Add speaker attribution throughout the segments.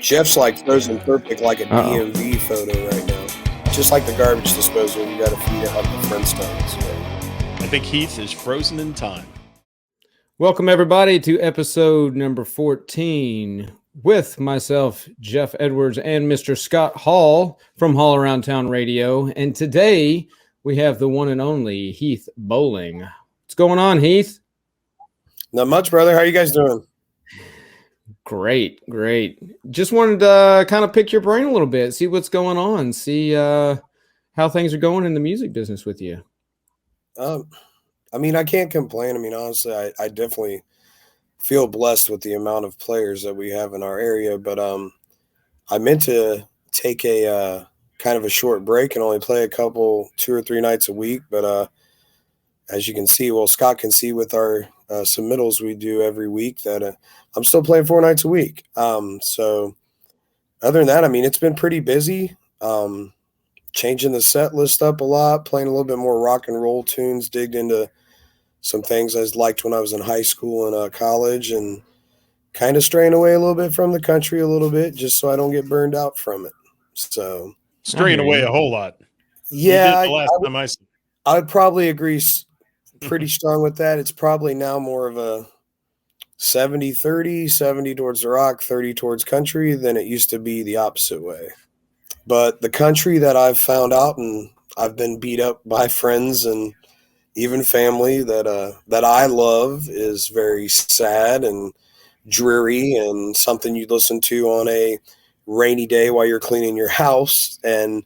Speaker 1: Geoff's like frozen perfect, like a
Speaker 2: Uh-oh.
Speaker 1: DMV photo right now. Just like the garbage disposal, you got to feed it like the Flintstones.
Speaker 3: I think Heath is frozen in time.
Speaker 2: Welcome, everybody, to episode number 14 with myself, Geoff Edwards, and Mr. Scott Hall from Hall Around Town Radio. And today we have the one and only Heath Bowling. What's going on, Heath?
Speaker 1: Not much, brother. How are you guys doing?
Speaker 2: Great. Just wanted to kind of pick your brain a little bit, see what's going on, see how things are going in the music business with you.
Speaker 1: I mean, I can't complain. I mean, honestly, I definitely feel blessed with the amount of players that we have in our area. But I meant to take a kind of a short break and only play 2 or 3 nights a week. But as you can see, well, Scott can see with our submittals we do every week that I'm still playing 4 nights a week. So other than that, I mean, it's been pretty busy. Changing the set list up a lot, playing a little bit more rock and roll tunes, digged into some things I liked when I was in high school and college, and kind of straying away a little bit from the country a little bit just so I don't get burned out from it. So
Speaker 3: straying away a whole lot.
Speaker 1: Yeah,
Speaker 3: I
Speaker 1: would probably agree pretty strong with that. It's probably now more of a 70-30, 70 towards the rock, 30 towards country than it used to be the opposite way. But the country that I've found out, and I've been beat up by friends and even family that I love, is very sad and dreary and something you listen to on a rainy day while you're cleaning your house, and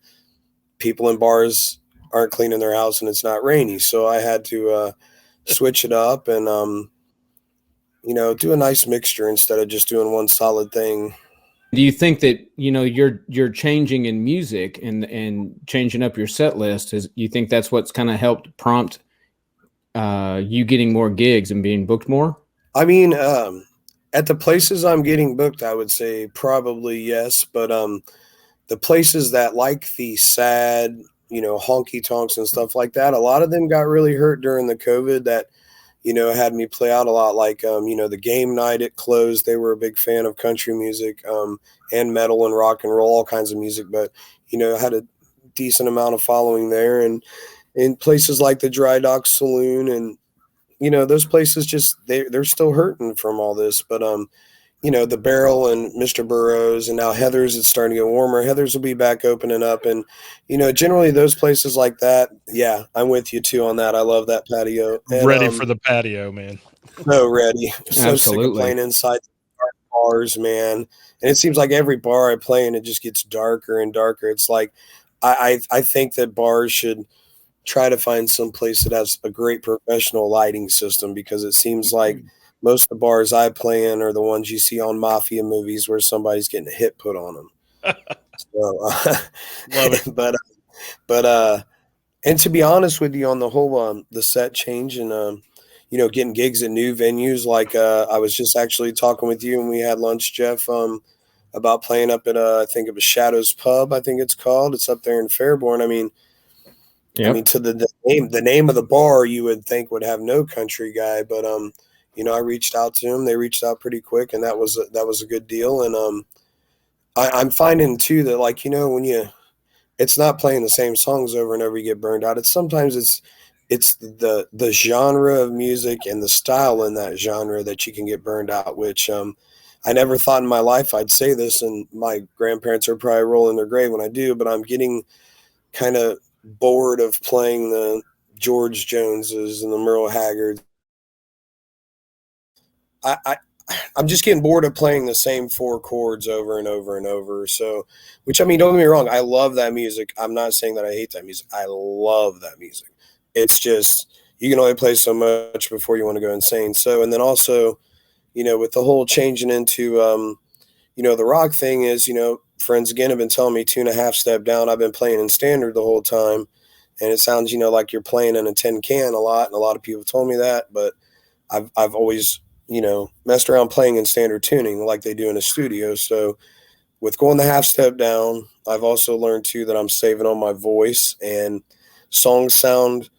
Speaker 1: people in bars aren't cleaning their house and it's not rainy. So I had to switch it up and do a nice mixture instead of just doing one solid thing.
Speaker 2: Do you think that you're changing in music and changing up your set list? You think that's what's kind of helped prompt you getting more gigs and being booked more?
Speaker 1: I mean, at the places I'm getting booked, I would say probably yes. But the places that like the sad, honky tonks and stuff like that, a lot of them got really hurt during the COVID that, had me play out a lot. Like, the game night, it closed. They were a big fan of country music and metal and rock and roll, all kinds of music. But, had a decent amount of following there. And in places like the Dry Dock Saloon and, those places just, they're still hurting from all this. But, the Barrel and Mr. Burroughs, and now Heather's, it's starting to get warmer. Heather's will be back opening up. And, generally those places like that, yeah, I'm with you too on that. I love that Patio. And,
Speaker 3: ready for the Patio, man.
Speaker 1: So ready. So
Speaker 2: Absolutely.
Speaker 1: sick of playing inside bars, man. And it seems like every bar I play in, it just gets darker and darker. It's like, I think that bars should try to find some place that has a great professional lighting system, because it seems like most of the bars I play in are the ones you see on mafia movies where somebody's getting a hit put on them. So,
Speaker 3: love it.
Speaker 1: But and to be honest with you, on the whole, the set change and getting gigs at new venues, like I was just actually talking with you when we had lunch, Geoff, about playing up at I think it was Shadows Pub, I think it's called. It's up there in Fairborn. I mean,
Speaker 2: Yep.
Speaker 1: I mean, to the name of the bar, you would think would have no country guy, but I reached out to him. They reached out pretty quick, and that was a good deal. And I'm finding too that, like, when it's not playing the same songs over and over, you get burned out. Sometimes it's the genre of music and the style in that genre that you can get burned out, which I never thought in my life I'd say this, and my grandparents are probably rolling their grave when I do, but I'm getting kind of bored of playing the George Joneses and the Merle Haggards. I'm just getting bored of playing the same 4 chords over and over and over. So, which, I mean, don't get me wrong, I love that music. I'm not saying that I hate that music. I love that music. It's just, you can only play so much before you want to go insane. So, and then also, with the whole changing into, the rock thing is, friends again have been telling me 2.5 step down. I've been playing in standard the whole time, and it sounds, like you're playing in a tin can a lot. And a lot of people told me that, but I've always, messed around playing in standard tuning like they do in a studio. So with going the half step down, I've also learned too that I'm saving on my voice, and songs sound,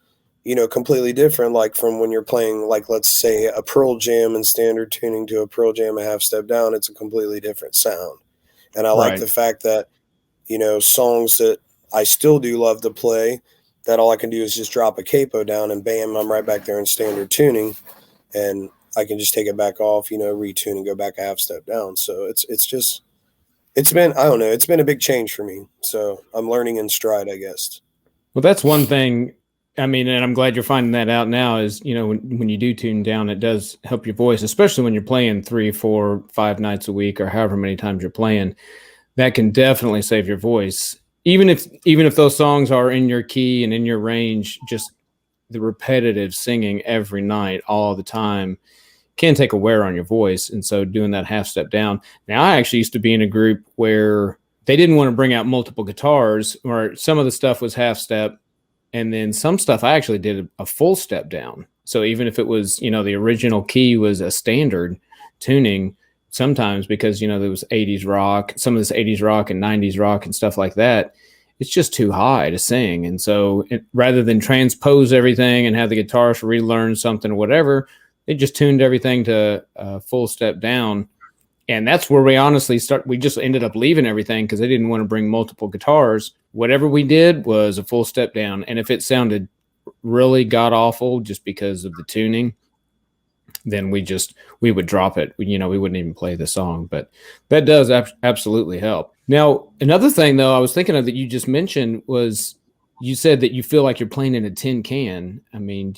Speaker 1: completely different. Like from when you're playing, like, let's say a Pearl Jam in standard tuning to a Pearl Jam a half step down, it's a completely different sound. And I like the fact that, songs that I still do love to play, that all I can do is just drop a capo down and bam, I'm right back there in standard tuning, and I can just take it back off, retune and go back a half step down. So it's been, I don't know, it's been a big change for me. So I'm learning in stride, I guess.
Speaker 2: Well, that's one thing. I mean, and I'm glad you're finding that out now is, when you do tune down, it does help your voice, especially when you're playing 3, 4, 5 nights a week or however many times you're playing. That can definitely save your voice. Even if those songs are in your key and in your range, just the repetitive singing every night, all the time, can take a wear on your voice. And so doing that half step down. Now, I actually used to be in a group where they didn't want to bring out multiple guitars, or some of the stuff was half step. And then some stuff I actually did a full step down. So even if it was, the original key was a standard tuning, sometimes because, there was 80s rock, some of this 80s rock and 90s rock and stuff like that, it's just too high to sing. And so rather than transpose everything and have the guitarist relearn something or whatever, they just tuned everything to a full step down. And that's where we honestly we just ended up leaving everything because they didn't want to bring multiple guitars. Whatever we did was a full step down. And if it sounded really god awful just because of the tuning, then we would drop it. We wouldn't even play the song, but that does absolutely help. Now, another thing though, I was thinking of that you just mentioned was you said that you feel like you're playing in a tin can. I mean,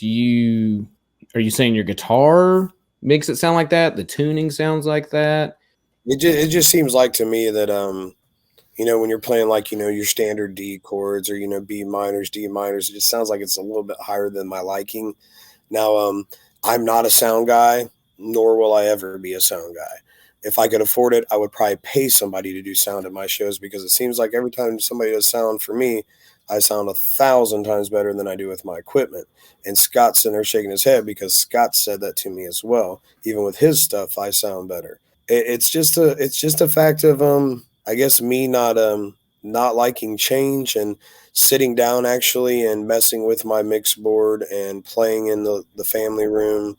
Speaker 2: are you saying your guitar makes it sound like that? The tuning sounds like that?
Speaker 1: It just seems like to me that, when you're playing like, your standard D chords or, B minors, D minors, it just sounds like it's a little bit higher than my liking. Now, I'm not a sound guy, nor will I ever be a sound guy. If I could afford it, I would probably pay somebody to do sound at my shows, because it seems like every time somebody does sound for me, I sound 1,000 times better than I do with my equipment. And Scott's in there shaking his head because Scott said that to me as well. Even with his stuff, I sound better. It's just a fact of I guess me not liking change and sitting down actually and messing with my mix board and playing in the family room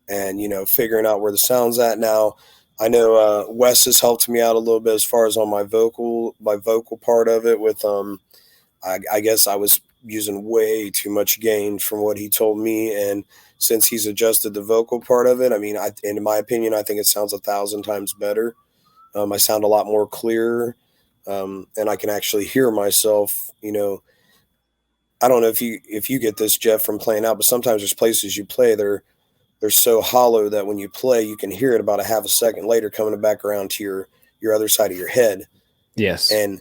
Speaker 1: and figuring out where the sound's at. Now I know Wes has helped me out a little bit as far as on my vocal part of it with I guess I was using way too much gain from what he told me, and since he's adjusted the vocal part of it, I mean, in my opinion, I think it sounds 1,000 times better. I sound a lot more clear, and I can actually hear myself. I don't know if you get this, Geoff, from playing out, but sometimes there's places you play they're so hollow that when you play, you can hear it about a half a second later coming back around to your other side of your head.
Speaker 2: Yes,
Speaker 1: and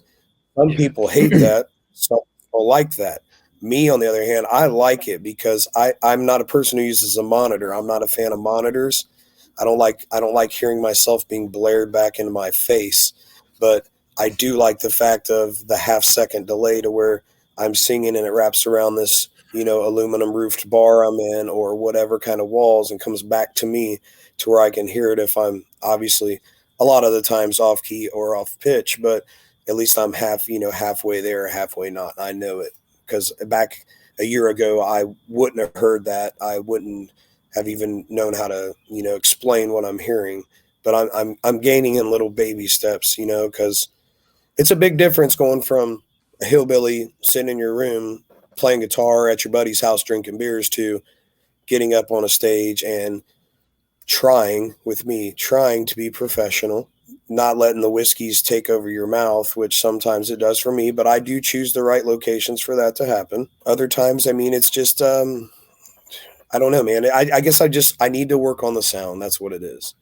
Speaker 1: some people hate that. Some people like that. Me, on the other hand, I like it because I'm not a person who uses a monitor. I'm not a fan of monitors. I don't like hearing myself being blared back into my face, but I do like the fact of the half-second delay to where I'm singing and it wraps around this, aluminum roofed bar I'm in or whatever kind of walls and comes back to me to where I can hear it if I'm obviously a lot of the times off key or off pitch, but at least I'm halfway there, halfway not. I know it because back a year ago, I wouldn't have heard that. I wouldn't have even known how to, explain what I'm hearing. But I'm gaining in little baby steps, because it's a big difference going from a hillbilly sitting in your room playing guitar at your buddy's house drinking beers to getting up on a stage and trying to be professional, not letting the whiskeys take over your mouth, which sometimes it does for me, but I do choose the right locations for that to happen. Other times, I mean, it's just, I don't know, man. I guess I need to work on the sound. That's what it is.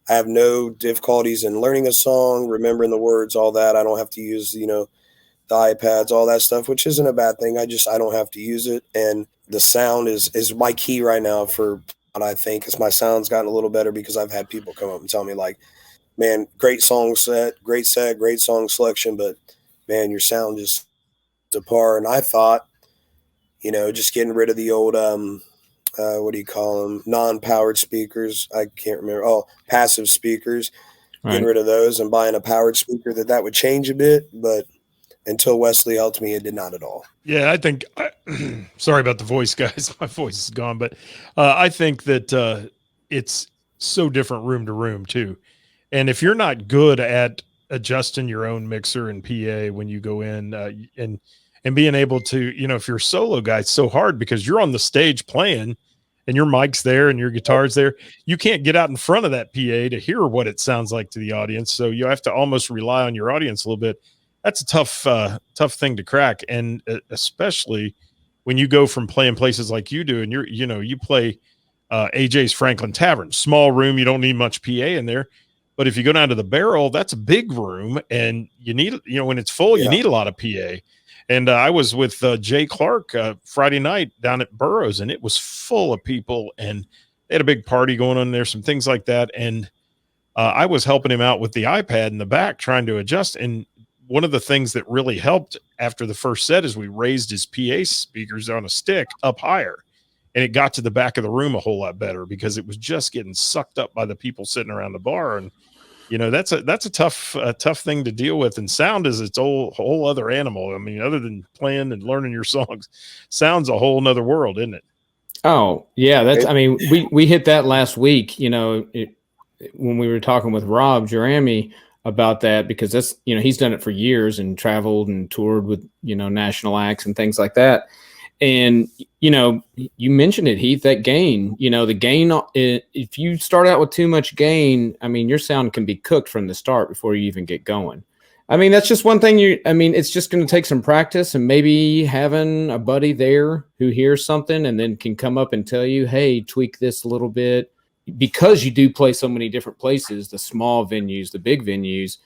Speaker 1: I have no difficulties in learning a song, remembering the words, all that. I don't have to use, the iPads, all that stuff, which isn't a bad thing. I don't have to use it. And the sound is my key right now for what I think is my sound's gotten a little better because I've had people come up and tell me like, man, great song set, great song selection, but man, your sound just apart. And I thought, just getting rid of the old, what do you call them? Non-powered speakers. I can't remember. Oh, passive speakers. Right. Getting rid of those and buying a powered speaker that would change a bit. But until Wesley helped me, it did not at all.
Speaker 3: Yeah, I think, sorry about the voice, guys. My voice is gone. But I think that it's so different room to room, too. And if you're not good at adjusting your own mixer and PA when you go in, and being able to, if you're a solo guy, it's so hard because you're on the stage playing and your mic's there and your guitar's there. You can't get out in front of that PA to hear what it sounds like to the audience. So you have to almost rely on your audience a little bit. That's a tough thing to crack. And especially when you go from playing places like you do, and you play AJ's Franklin Tavern, small room. You don't need much PA in there. But if you go down to the Barrel, that's a big room, and you need, when it's full, you need a lot of PA. And I was with Jay Clark Friday night down at Burroughs, and it was full of people, and they had a big party going on there, some things like that. And I was helping him out with the iPad in the back, trying to adjust. And one of the things that really helped after the first set is we raised his PA speakers on a stick up higher, and it got to the back of the room a whole lot better because it was just getting sucked up by the people sitting around the bar. And that's a tough thing to deal with. And sound is its whole other animal. I mean, other than playing and learning your songs, sound's a whole nother world, isn't it?
Speaker 2: Oh yeah, we hit that last week. When we were talking with Rob Jeremy about that, because that's he's done it for years and traveled and toured with national acts and things like that. And you mentioned it, Heath, that gain, the gain, if you start out with too much gain, I mean, your sound can be cooked from the start before you even get going. I mean, that's just one thing it's just going to take some practice, and maybe having a buddy there who hears something and then can come up and tell you, hey, tweak this a little bit, because you do play so many different places, the small venues, the big venues,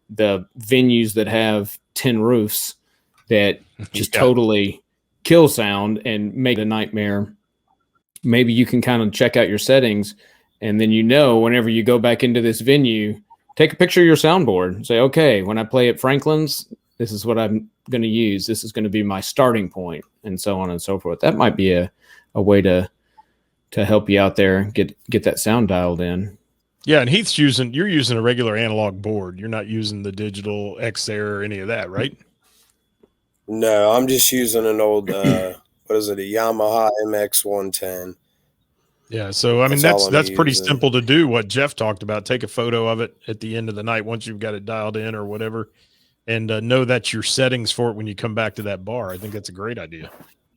Speaker 2: the venues that have 10 roofs that just totally kill sound and make it a nightmare. Maybe you can kind of check out your settings, and then whenever you go back into this venue, take a picture of your soundboard and say, okay, when I play at Franklin's, this is what I'm going to use. This is going to be my starting point, and so on and so forth. That might be a way to help you out there, get that sound dialed in.
Speaker 3: Yeah, and you're using a regular analog board. You're not using the digital Xair or any of that, right?
Speaker 1: No, I'm just using an old, a Yamaha MX-110.
Speaker 3: Yeah, so I mean that's pretty simple to do. What Geoff talked about, take a photo of it at the end of the night once you've got it dialed in or whatever, and know that's your settings for it when you come back to that bar. I think that's a great idea.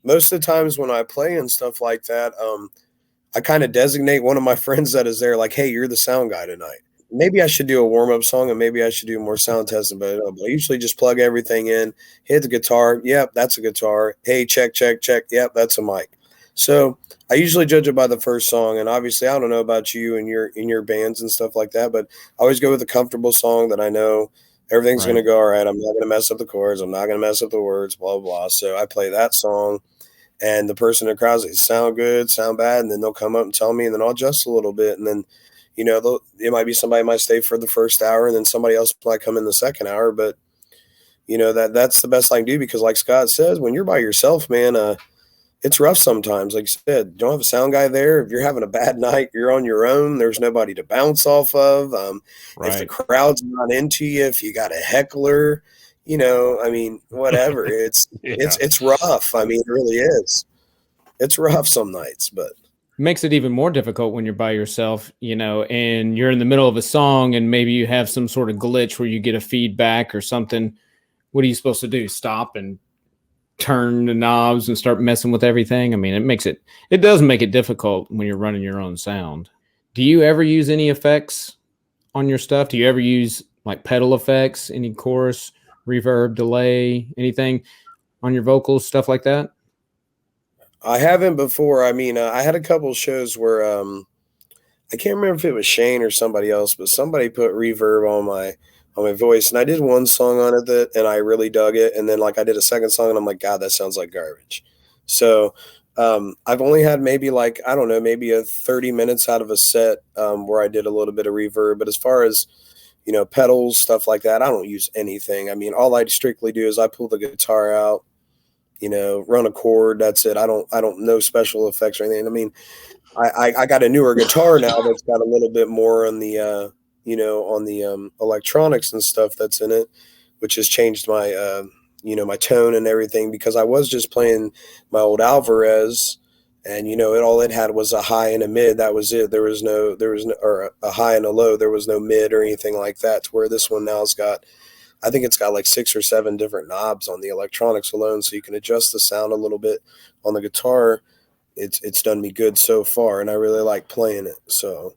Speaker 1: Most of the times when I play and stuff like that, I kind of designate one of my friends that is there, like, hey, you're the sound guy tonight. Maybe I should do a warm-up song, and maybe I should do more sound testing, but I usually just plug everything in, hit the guitar. Yep, that's a guitar. Hey, check. Yep, that's a mic. So I usually judge it by the first song, and obviously I don't know about you and your bands and stuff like that, but I always go with a comfortable song that I know everything's going to go all right. I'm not going to mess up the chords. I'm not going to mess up the words, blah, blah. So I play that song, and the person in the crowd says, sound good, sound bad, and then they'll come up and tell me, and then I'll adjust a little bit, and then it might be somebody might stay for the first hour, and then somebody else might come in the second hour. But that's the best I can do, because like Scott says, when you're by yourself, man, it's rough sometimes. Like you said, you don't have a sound guy there. If you're having a bad night, you're on your own. There's nobody to bounce off of.
Speaker 2: Right.
Speaker 1: If the crowd's not into you, if you got a heckler, whatever. It's rough. I mean, it really is. It's rough some nights, but
Speaker 2: makes it even more difficult when you're by yourself, and you're in the middle of a song, and maybe you have some sort of glitch where you get a feedback or something. What are you supposed to do? Stop and turn the knobs and start messing with everything? I mean, it does make it difficult when you're running your own sound. Do you ever use any effects on your stuff? Do you ever use like pedal effects, any chorus, reverb, delay, anything on your vocals, stuff like that?
Speaker 1: I haven't before. I mean, I had a couple shows where I can't remember if it was Shane or somebody else, but somebody put reverb on my voice, and I did one song on it and I really dug it, and then like I did a second song, and I'm like, God, that sounds like garbage. So I've only had maybe maybe a 30 minutes out of a set where I did a little bit of reverb, but as far as pedals, stuff like that, I don't use anything. I mean, all I strictly do is I pull the guitar out, run a chord. That's it. I don't know special effects or anything. I mean, I got a newer guitar now that's got a little bit more on the, electronics and stuff that's in it, which has changed my, my tone and everything, because I was just playing my old Alvarez And all it had was a high and a mid. That was it. There was no, or a high and a low. There was no mid or anything like that. To where this one now has got, I think it's got like 6 or 7 different knobs on the electronics alone, so you can adjust the sound a little bit on the guitar. It's done me good so far, and I really like playing it. So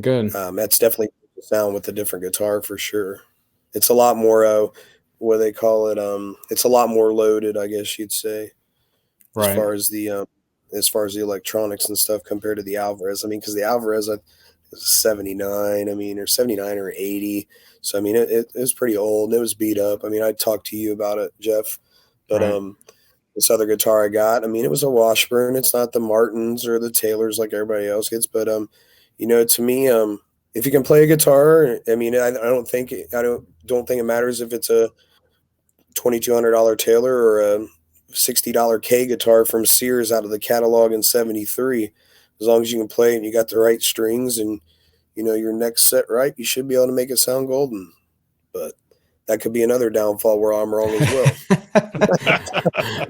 Speaker 2: good.
Speaker 1: That's definitely the sound with a different guitar for sure. It's a lot more, what do they call it? It's a lot more loaded, I guess you'd say, as
Speaker 2: Right.
Speaker 1: far as the electronics and stuff compared to the Alvarez. I mean, because the Alvarez is 79, I mean, or 79 or 80. So, I mean, it was pretty old and it was beat up. I mean, I talked to you about it, Geoff, but
Speaker 2: Right.
Speaker 1: this other guitar I got, I mean, it was a Washburn. It's not the Martins or the Taylors like everybody else gets, but to me, if you can play a guitar, I mean, I don't think it matters if it's a $2,200 Taylor or a $60 K guitar from Sears out of the catalog in '73. As long as you can play and you got the right strings and your next set right, you should be able to make it sound golden. But that could be another downfall where I'm wrong as well.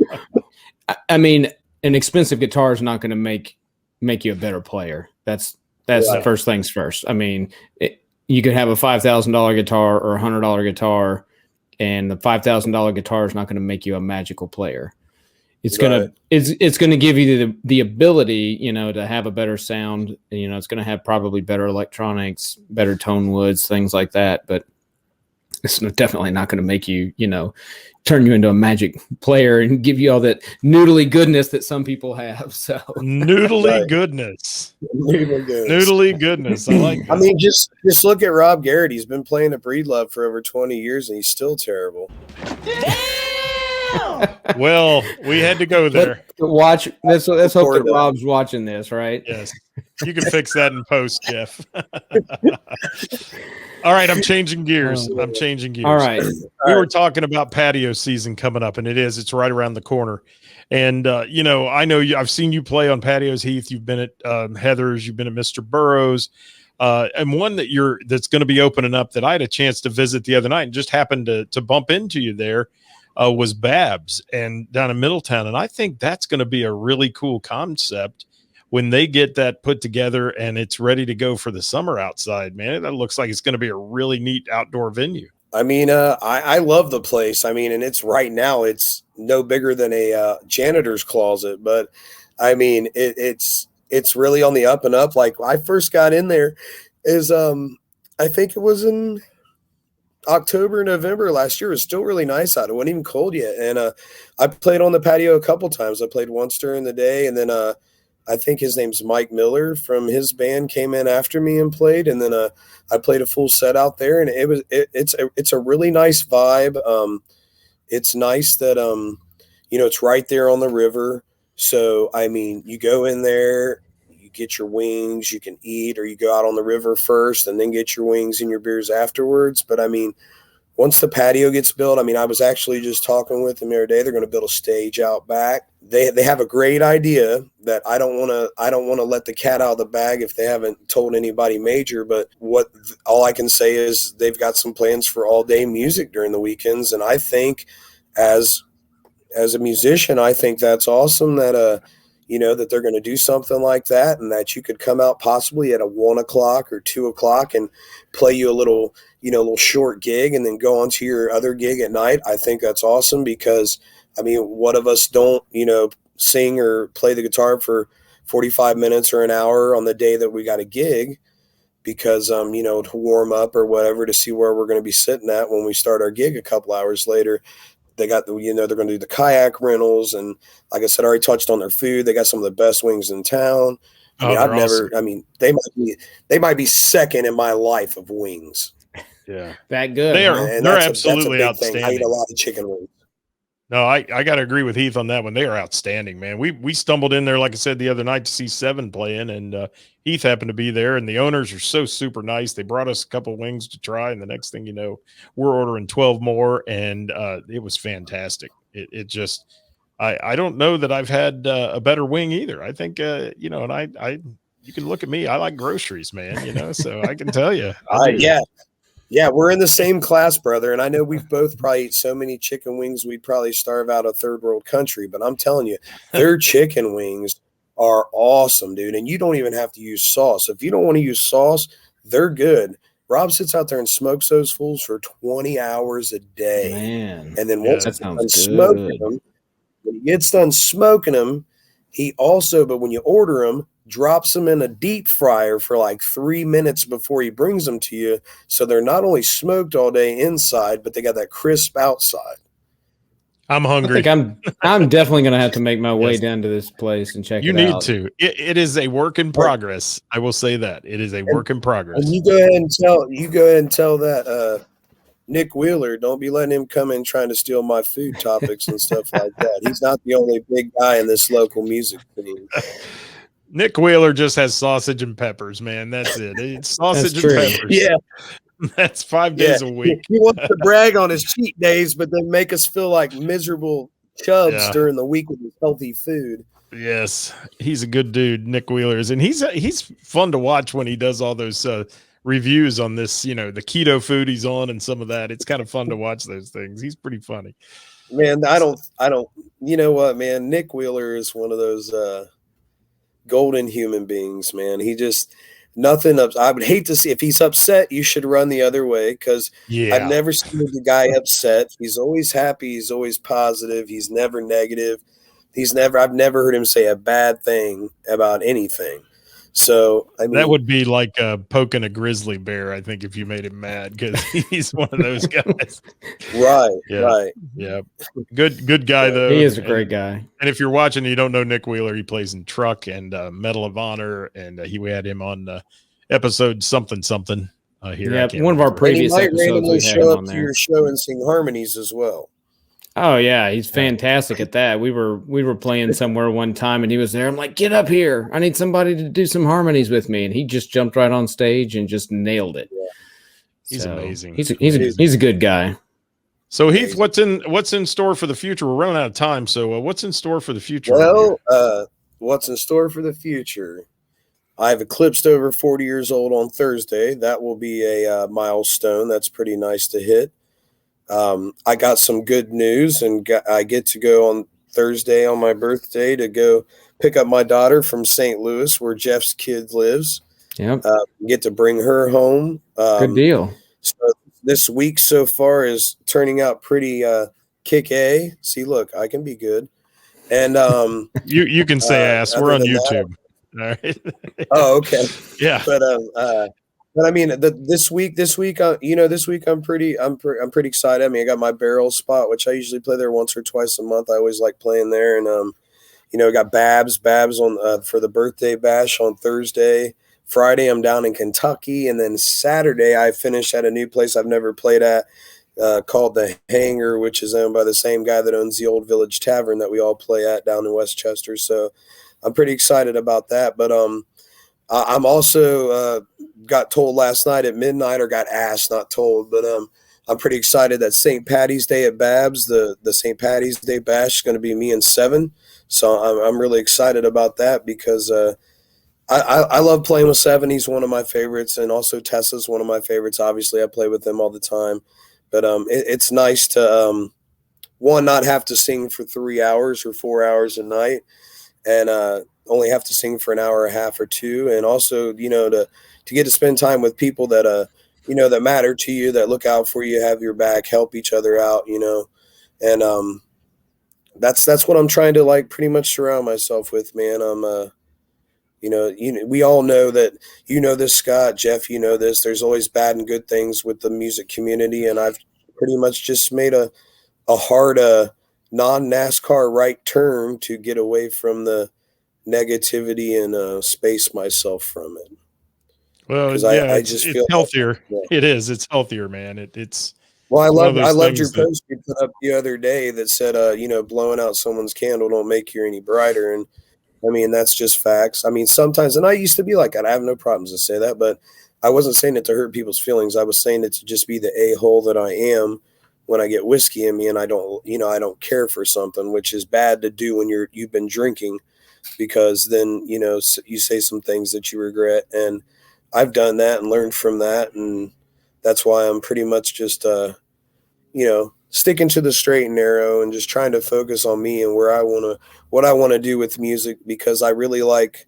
Speaker 2: I mean, an expensive guitar is not going to make you a better player. That's
Speaker 1: Right.
Speaker 2: first things first. I mean, you could have a $5,000 guitar or a $100 guitar, and the $5,000 guitar is not going to make you a magical player. It's
Speaker 1: Right.
Speaker 2: it's gonna give you the ability, to have a better sound. It's gonna have probably better electronics, better tone woods, things like that. But it's definitely not going to make you, turn you into a magic player and give you all that noodly goodness that some people have. So
Speaker 3: Noodly
Speaker 1: Right.
Speaker 3: goodness.
Speaker 1: Noodly
Speaker 3: Noodly goodness. I like that.
Speaker 1: I mean, just look at Rob Garrett. He's been playing at Breedlove for over 20 years, and he's still terrible.
Speaker 3: Well, we had to go there.
Speaker 2: watch. Let's hope
Speaker 1: Poor
Speaker 2: that
Speaker 1: guy.
Speaker 2: Rob's watching this, right?
Speaker 3: Yes. You can fix that in post, Geoff. All right, I'm changing gears. I'm changing gears.
Speaker 2: All right.
Speaker 3: We were talking about patio season coming up, and it's right around the corner. And I know I've seen you play on patios, Heath. You've been at Heather's, you've been at Mr. Burroughs, and one that's going to be opening up that I had a chance to visit the other night and just happened to bump into you there. Was Babs and down in Middletown, and I think that's going to be a really cool concept when they get that put together and it's ready to go for the summer outside. Man, that looks like it's going to be a really neat outdoor venue.
Speaker 1: I mean, I love the place. I mean, and it's right now, it's no bigger than a janitor's closet, but I mean, it's really on the up and up. Like I first got in there is, I think it was in October, November last year. It was still really nice out. It wasn't even cold yet. And I played on the patio a couple times. I played once during the day, and then I think his name's Mike Miller from his band came in after me and played, and then I played a full set out there, and it's a really nice vibe. It's nice that it's right there on the river. So I mean, you go in there, you get your wings, you can eat, or you go out on the river first and then get your wings and your beers afterwards. But I mean, once the patio gets built, I mean, I was actually just talking with them the other day. They're going to build a stage out back. They have a great idea that I don't want to let the cat out of the bag if they haven't told anybody major. But all I can say is they've got some plans for all day music during the weekends, and I think as a musician, I think that's awesome that that they're going to do something like that, and that you could come out possibly at a 1 o'clock or 2 o'clock and play you a little short gig and then go on to your other gig at night. I think that's awesome because, I mean, what of us don't, sing or play the guitar for 45 minutes or an hour on the day that we got a gig because, to warm up or whatever to see where we're going to be sitting at when we start our gig a couple hours later. They got they're going to do the kayak rentals. And like I said, I already touched on their food. They got some of the best wings in town. I mean,
Speaker 3: Awesome.
Speaker 1: They might be second in my life of wings.
Speaker 3: Yeah.
Speaker 2: That good.
Speaker 3: They are.
Speaker 1: And
Speaker 3: They're
Speaker 1: that's
Speaker 3: absolutely
Speaker 1: a big thing. I eat
Speaker 3: outstanding.
Speaker 1: a lot of chicken wings.
Speaker 3: No, I got to agree with Heath on that one. They are outstanding, man. We stumbled in there, like I said, the other night to see Seven playing, and Heath happened to be there, and the owners are so super nice. They brought us a couple wings to try, and the next thing you know, we're ordering 12 more, and it was fantastic. It just, I don't know that I've had a better wing either. I think, and you can look at me. I like groceries, man, so I can tell you.
Speaker 1: Yeah, we're in the same class, brother. And I know we've both probably eat so many chicken wings, we'd probably starve out a third world country. But I'm telling you, their chicken wings are awesome, dude. And you don't even have to use sauce. If you don't want to use sauce, they're good. Rob sits out there and smokes those fools for 20 hours a day.
Speaker 2: Man,
Speaker 1: And then
Speaker 3: Yeah.
Speaker 1: once
Speaker 2: that
Speaker 1: he's
Speaker 2: sounds
Speaker 1: done smoking
Speaker 2: good.
Speaker 1: them, when he gets done smoking them, he also, but when you order them, drops them in a deep fryer for like 3 minutes before he brings them to you. So they're not only smoked all day inside, but they got that crisp outside.
Speaker 3: I'm
Speaker 2: I
Speaker 3: hungry.
Speaker 2: think I'm definitely gonna have to make my way
Speaker 3: Yes.
Speaker 2: down to this place and check
Speaker 3: You
Speaker 2: it
Speaker 3: need
Speaker 2: out.
Speaker 3: to. It is a work in progress. I will say that. It is a work in progress.
Speaker 1: And you go ahead and tell that Nick Wheeler, don't be letting him come in trying to steal my food topics and stuff like that. He's not the only big guy in this local music scene.
Speaker 3: Nick Wheeler just has sausage and peppers, man. That's it. It's sausage and
Speaker 2: true.
Speaker 3: peppers.
Speaker 1: Yeah,
Speaker 3: That's 5
Speaker 1: yeah.
Speaker 3: days a week.
Speaker 1: He wants to brag on his cheat days, but then make us feel like miserable chubs
Speaker 3: Yeah.
Speaker 1: during the week with his healthy food.
Speaker 3: Yes, he's a good dude, Nick Wheeler is, and he's fun to watch when he does all those reviews on this, the keto food he's on and some of that. It's kind of fun to watch those things. He's pretty funny.
Speaker 1: Man, I don't. You know what, man? Nick Wheeler is one of those golden human beings, man. He just nothing up. I would hate to see if he's upset. You should run the other way because
Speaker 3: Yeah,
Speaker 1: I've never seen the guy upset. He's always happy. He's always positive. He's never negative. I've never heard him say a bad thing about anything. So, I mean,
Speaker 3: that would be like poking a grizzly bear, I think, if you made him mad, because he's one of those guys.
Speaker 1: right.
Speaker 3: Yeah. Good guy, though.
Speaker 2: He is a great guy.
Speaker 3: And if you're watching, you don't know Nick Wheeler. He plays in Truck and Medal of Honor, and we had him on episode something here.
Speaker 2: Yeah,
Speaker 3: I can't
Speaker 2: one of our
Speaker 3: remember.
Speaker 1: And he
Speaker 2: previous
Speaker 1: might
Speaker 2: episodes
Speaker 1: randomly
Speaker 2: we had him
Speaker 1: show
Speaker 2: on
Speaker 1: up to
Speaker 2: there.
Speaker 1: your show and sing harmonies as well.
Speaker 2: Oh yeah, he's fantastic at that. We were playing somewhere one time and he was there. I'm like, get up here. I need somebody to do some harmonies with me. And he just jumped right on stage and just nailed it.
Speaker 1: Yeah.
Speaker 3: He's amazing.
Speaker 2: He's a good guy.
Speaker 3: So Heath, what's in store for the future? We're running out of time. So what's in store for the future?
Speaker 1: Well, what's in store for the future? I've eclipsed over 40 years old on Thursday. That will be a milestone. That's pretty nice to hit. I got some good news, and I get to go on Thursday on my birthday to go pick up my daughter from St. Louis, where Geoff's kid lives.
Speaker 2: Yep.
Speaker 1: Get to bring her home.
Speaker 2: Good deal.
Speaker 1: So this week so far is turning out pretty kick-A. See, look, I can be good. And
Speaker 3: you can say ass. We're on
Speaker 1: other than
Speaker 3: YouTube. All right.
Speaker 1: oh, okay.
Speaker 3: Yeah.
Speaker 1: But I mean, this week, this week I'm pretty excited. I mean, I got my barrel spot, which I usually play there once or twice a month. I always like playing there, and I got Babs on for the birthday bash on Thursday. Friday, I'm down in Kentucky, and then Saturday I finish at a new place I've never played at called the Hangar, which is owned by the same guy that owns the Old Village Tavern that we all play at down in Westchester. So I'm pretty excited about that. But I'm also got told last night at midnight, or got asked, not told, but I'm pretty excited that St. Patty's Day at Babs, the St. Patty's Day bash, is going to be me and Seven. So I'm really excited about that because I love playing with Seven. He's one of my favorites, and also Tessa's one of my favorites. Obviously, I play with them all the time. But it's nice to, one, not have to sing for 3 hours or 4 hours a night, and only have to sing for an hour and a half or two, and also to get to spend time with people that that matter to you, that look out for you, have your back, help each other out, and that's what I'm trying to like pretty much surround myself with, man. I'm we all know that, this, Scott, Geoff, this. There's always bad and good things with the music community, and I've pretty much just made a hard non-NASCAR right turn to get away from the negativity and space myself from it.
Speaker 3: Well,
Speaker 1: I
Speaker 3: it's
Speaker 1: just feel
Speaker 3: healthier.
Speaker 1: Like,
Speaker 3: It is. It's healthier, man. It's
Speaker 1: well, I loved your
Speaker 3: that,
Speaker 1: post you put up the other day that said, blowing out someone's candle don't make you any brighter. And I mean, that's just facts. I mean, sometimes, and I used to be like that. I have no problems to say that, but I wasn't saying it to hurt people's feelings. I was saying it to just be the a-hole that I am when I get whiskey in me and I don't care for something, which is bad to do when you've been drinking, because then, you say some things that you regret. And I've done that and learned from that. And that's why I'm pretty much just, sticking to the straight and narrow and just trying to focus on me and what I want to do with music, because I really like,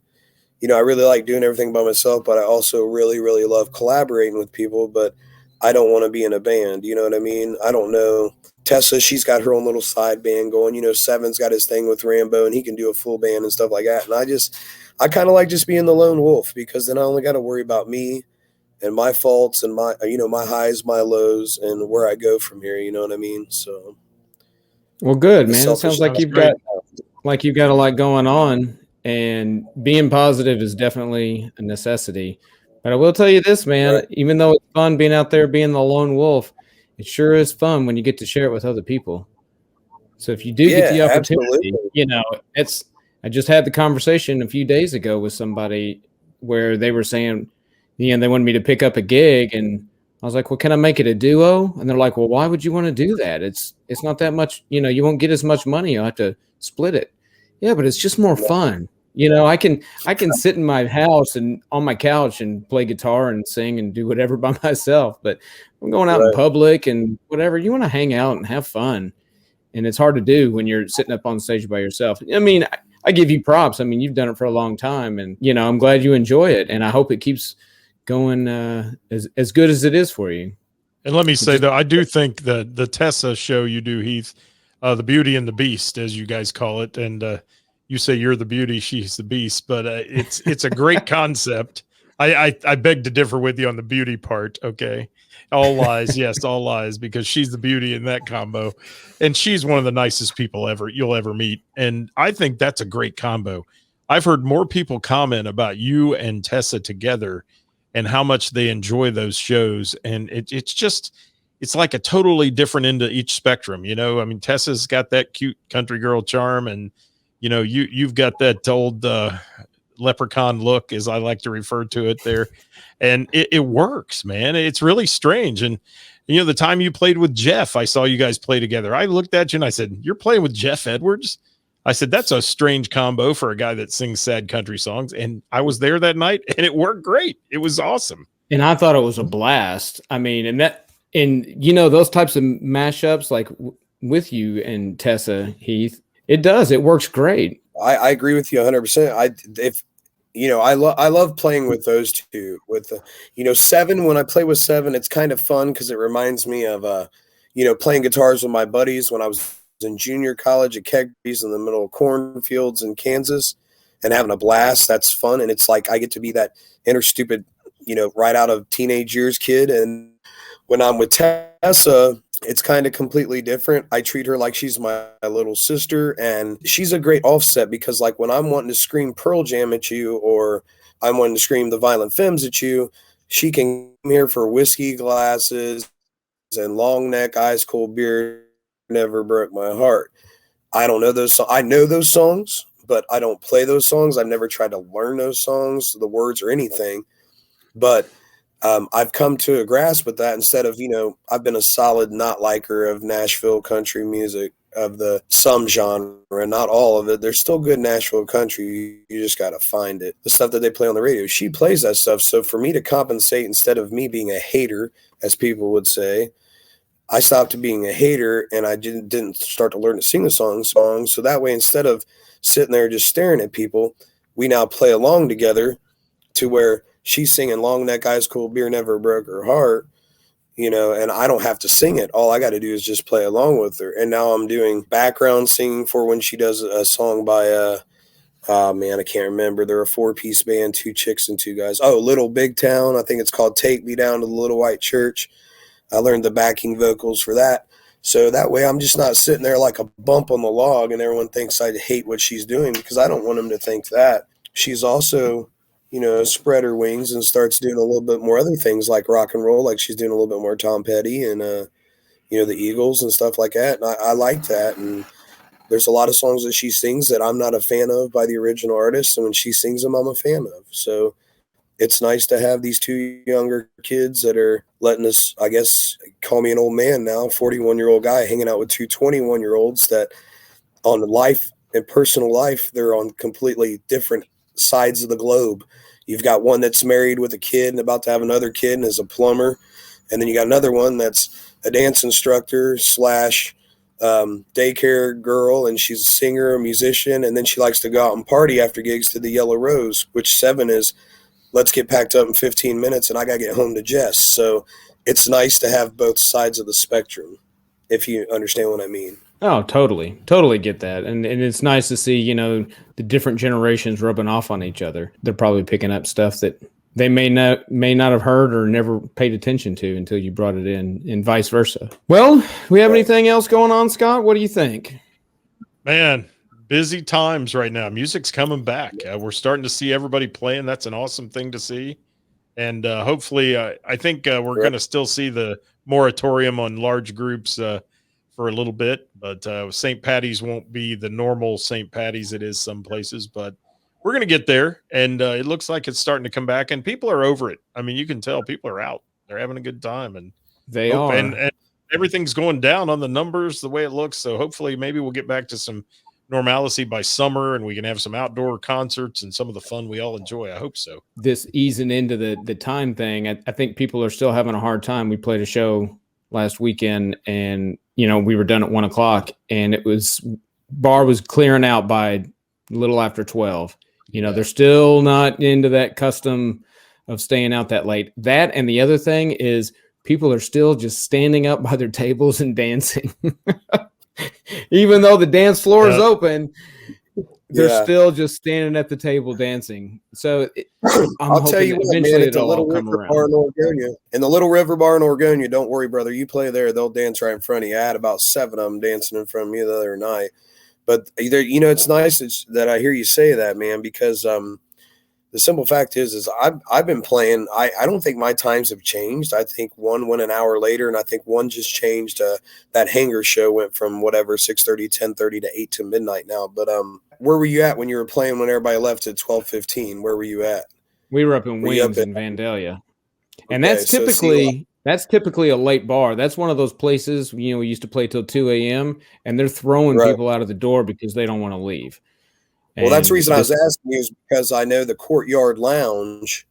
Speaker 1: I really like doing everything by myself, but I also really, really love collaborating with people. But I don't want to be in a band. You know what I mean? I don't know. Tessa, she's got her own little side band going. Seven's got his thing with Rambo, and he can do a full band and stuff like that. And I kind of like just being the lone wolf, because then I only got to worry about me and my faults and my highs, my lows, and where I go from here. You know what I mean? So,
Speaker 2: Well, good, man. It sounds like you've got a lot going on, and being positive is definitely a necessity. But I will tell you this, man,
Speaker 1: right.
Speaker 2: Even though it's fun being out there being the lone wolf, it sure is fun when you get to share it with other people. So if you do get the opportunity, absolutely. I just had the conversation a few days ago with somebody where they were saying, they wanted me to pick up a gig, and I was like, well, can I make it a duo? And they're like, well, why would you want to do that? It's not that much, you won't get as much money. You'll have to split it. Yeah, but it's just more fun. I can sit in my house and on my couch and play guitar and sing and do whatever by myself. But I'm going out in public and whatever. You want to hang out and have fun. And it's hard to do when you're sitting up on stage by yourself. I mean, I give you props. I mean, you've done it for a long time, and I'm glad you enjoy it. And I hope it keeps going as good as it is for you.
Speaker 3: And let me say, though, I do think that the Tessa show you do, Heath, the Beauty and the Beast, as you guys call it, and you say you're the beauty, she's the beast, but it's a great concept. I beg to differ with you on the beauty part. Okay. All lies. Yes, all lies, because she's the beauty in that combo, and she's one of the nicest people you'll ever meet. And I think that's a great combo. I've heard more people comment about you and Tessa together and how much they enjoy those shows. And it's like a totally different end of each spectrum. I mean, Tessa's got that cute country girl charm, and you've got that old leprechaun look, as I like to refer to it there. And it works, man. It's really strange. And, the time you played with Geoff, I saw you guys play together. I looked at you and I said, you're playing with Geoff Edwards? I said, that's a strange combo for a guy that sings sad country songs. And I was there that night, and it worked great. It was awesome.
Speaker 2: And I thought it was a blast. I mean, those types of mashups, like with you and Tessa, Heath, it works great.
Speaker 1: I agree with you 100%. I love playing with those two. With Seven, when I play with Seven, it's kind of fun because it reminds me of playing guitars with my buddies when I was in junior college at Kegries in the middle of cornfields in Kansas, and having a blast. That's fun, and it's like I get to be that inner stupid, right out of teenage years kid. And when I'm with Tessa, it's kind of completely different. I treat her like she's my little sister, and she's a great offset, because like when I'm wanting to scream Pearl Jam at you, or I'm wanting to scream the Violent Femmes at you, she can come here for whiskey glasses and long neck ice cold beer never broke my heart. I don't know those I know those songs, but I don't play those songs. I've never tried to learn those songs, the words or anything. But I've come to a grasp with that. Instead of, I've been a solid not liker of Nashville country music, of some genre, not all of it. There's still good Nashville country. You just got to find it. The stuff that they play on the radio, she plays that stuff. So for me to compensate, instead of me being a hater, as people would say, I stopped being a hater, and I didn't start to learn to sing the songs. So that way, instead of sitting there just staring at people, we now play along together, to where she's singing long neck ice cold beer never broke her heart, and I don't have to sing it. All I got to do is just play along with her. And now I'm doing background singing for when she does a song by oh man, I can't remember. They're a 4-piece band, 2 chicks and 2 guys. Oh, Little Big Town. I think it's called Take Me Down to the Little White Church. I learned the backing vocals for that. So that way I'm just not sitting there like a bump on the log and everyone thinks I hate what she's doing, because I don't want them to think that. She's also, spread her wings and starts doing a little bit more other things like rock and roll, like she's doing a little bit more Tom Petty and, the Eagles and stuff like that. And I like that. And there's a lot of songs that she sings that I'm not a fan of by the original artist. And when she sings them, I'm a fan of. So it's nice to have these 2 younger kids that are letting us, I guess, call me an old man now, 41-year-old guy hanging out with 2 21-year-olds that on life and personal life, they're on completely different sides of the globe. You've got one that's married with a kid and about to have another kid and is a plumber. And then you got another one that's a dance instructor slash daycare girl, and she's a singer, a musician, and then she likes to go out and party after gigs to the Yellow Rose, which 7 is let's get packed up in 15 minutes and I got to get home to Jess. So it's nice to have both sides of the spectrum, if you understand what I mean.
Speaker 2: Oh, totally get that. And it's nice to see, the different generations rubbing off on each other. They're probably picking up stuff that they may not have heard or never paid attention to until you brought it in, and vice versa. Well, we have anything else going on, Scott? What do you think?
Speaker 3: Man, busy times right now. Music's coming back. We're starting to see everybody playing. That's an awesome thing to see. And hopefully, I think we're going to still see the moratorium on large groups for a little bit. But St. Patty's won't be the normal St. Patty's it is some places. But we're going to get there. And it looks like it's starting to come back. And people are over it. I mean, you can tell people are out. They're having a good time. And
Speaker 2: they are.
Speaker 3: And everything's going down on the numbers the way it looks. So hopefully maybe we'll get back to some normalcy by summer and we can have some outdoor concerts and some of the fun we all enjoy. I hope so.
Speaker 2: This easing into the time thing, I think people are still having a hard time. We played a show last weekend and, we were done at 1:00 and bar was clearing out by a little after 12. They're still not into that custom of staying out that late. That and the other thing is people are still just standing up by their tables and dancing. Even though the dance floor is open, they're still just standing at the table dancing. So
Speaker 1: I'll tell you what, man, at the Little River Bar in Oregonia. In the Little River Bar in Oregonia, don't worry, brother. You play there, they'll dance right in front of you. I had about 7 of them dancing in front of me the other night. But it's nice that I hear you say that, man, because the simple fact is I've been playing. I don't think my times have changed. I think one went an hour later, and I think one just changed. That Hangar show went from 6:30, 10:30 to 8 to midnight now. But where were you at when you were playing when everybody left at 12:15? Where were you at?
Speaker 2: We were up in Wings in Vandalia, and that's typically a late bar. That's one of those places we used to play till 2 a.m. and they're throwing people out of the door because they don't want to leave.
Speaker 1: Well, that's the reason I was asking you, is because I know the Courtyard Lounge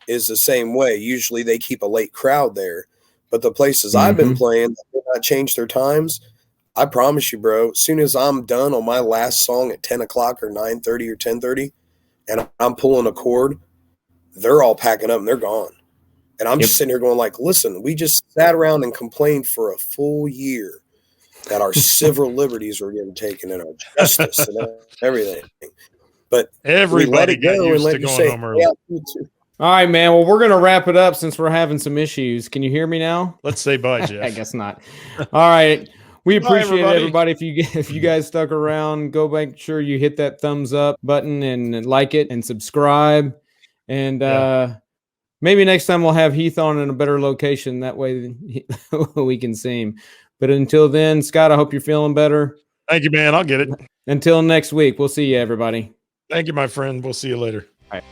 Speaker 1: is the same way. Usually they keep a late crowd there. But the places I've been playing, they not change their times. I promise you, bro, as soon as I'm done on my last song at 10 o'clock or 9:30 or 10:30, and I'm pulling a chord, they're all packing up and they're gone. And I'm just sitting here going like, listen, we just sat around and complained for a full year that our civil liberties were getting taken and our justice and everything. But
Speaker 3: everybody got used to going home early.
Speaker 2: All right, man. Well, we're going to wrap it up since we're having some issues. Can you hear me now?
Speaker 3: Let's say bye, Geoff.
Speaker 2: I guess not. All right. We appreciate everybody. If you guys stuck around, go make sure you hit that thumbs up button and like it and subscribe. And maybe next time we'll have Heath on in a better location. That way we can see him. But until then, Scott, I hope you're feeling better.
Speaker 3: Thank you, man. I'll get it.
Speaker 2: Until next week, we'll see you, everybody.
Speaker 3: Thank you, my friend. We'll see you later.
Speaker 2: All right.